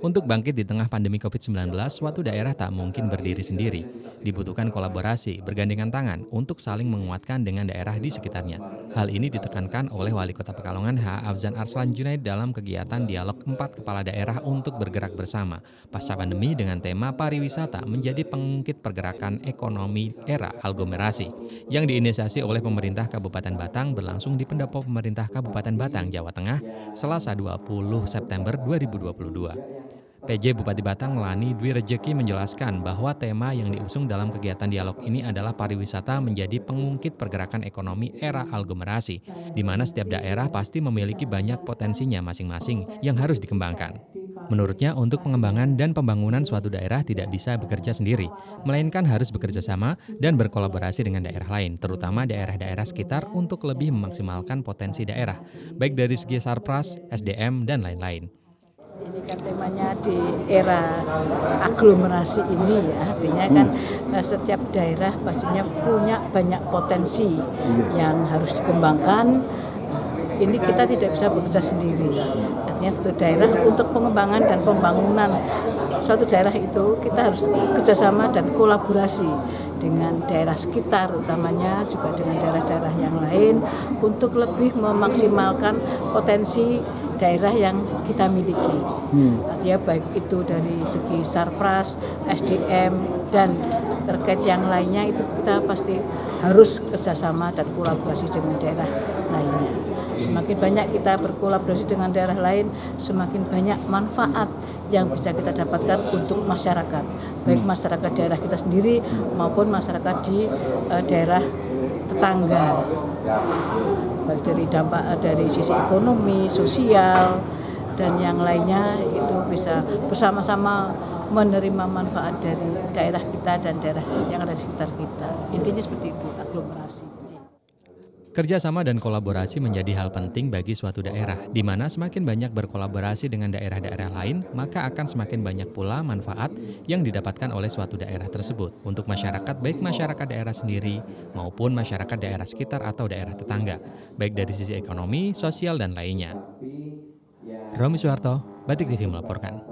Untuk bangkit di tengah pandemi COVID-19, suatu daerah tak mungkin berdiri sendiri. Dibutuhkan kolaborasi, bergandengan tangan untuk saling menguatkan dengan daerah di sekitarnya. Hal ini ditekankan oleh Wali Kota Pekalongan H. Afzan Arslan Junaid dalam kegiatan dialog 4 kepala daerah untuk bergerak bersama pasca pandemi dengan tema pariwisata menjadi pengungkit pergerakan ekonomi era aglomerasi yang diinisiasi oleh pemerintah Kabupaten Batang berlangsung di pendopo pemerintah Kabupaten Batang, Jawa Tengah, Selasa 20 September 2022. PJ Bupati Batang Lani Dwi Rejeki menjelaskan bahwa tema yang diusung dalam kegiatan dialog ini adalah pariwisata menjadi pengungkit pergerakan ekonomi era aglomerasi, di mana setiap daerah pasti memiliki banyak potensinya masing-masing yang harus dikembangkan. Menurutnya, untuk pengembangan dan pembangunan suatu daerah tidak bisa bekerja sendiri, melainkan harus bekerja sama dan berkolaborasi dengan daerah lain, terutama daerah-daerah sekitar untuk lebih memaksimalkan potensi daerah, baik dari segi sarpras, SDM, dan lain-lain. Ini kan temanya di era aglomerasi ini ya, artinya kan setiap daerah pastinya punya banyak potensi yang harus dikembangkan. Ini kita tidak bisa bekerja sendiri. Artinya suatu daerah untuk pengembangan dan pembangunan suatu daerah itu kita harus kerjasama dan kolaborasi dengan daerah sekitar, utamanya juga dengan daerah-daerah yang lain untuk lebih memaksimalkan potensi daerah yang kita miliki. Artinya baik itu dari segi sarpras, SDM, dan terkait yang lainnya itu kita pasti harus kerjasama dan kolaborasi dengan daerah lainnya. Semakin banyak kita berkolaborasi dengan daerah lain, semakin banyak manfaat yang bisa kita dapatkan untuk masyarakat, baik masyarakat daerah kita sendiri maupun masyarakat di daerah tetangga, baik dari dampak dari sisi ekonomi, sosial, dan yang lainnya itu bisa bersama-sama menerima manfaat dari daerah kita dan daerah yang ada di sekitar kita. Intinya seperti itu, aglomerasi. Kerjasama dan kolaborasi menjadi hal penting bagi suatu daerah, di mana semakin banyak berkolaborasi dengan daerah-daerah lain, maka akan semakin banyak pula manfaat yang didapatkan oleh suatu daerah tersebut untuk masyarakat, baik masyarakat daerah sendiri maupun masyarakat daerah sekitar atau daerah tetangga, baik dari sisi ekonomi, sosial, dan lainnya. Romy Suharto, Batik TV melaporkan.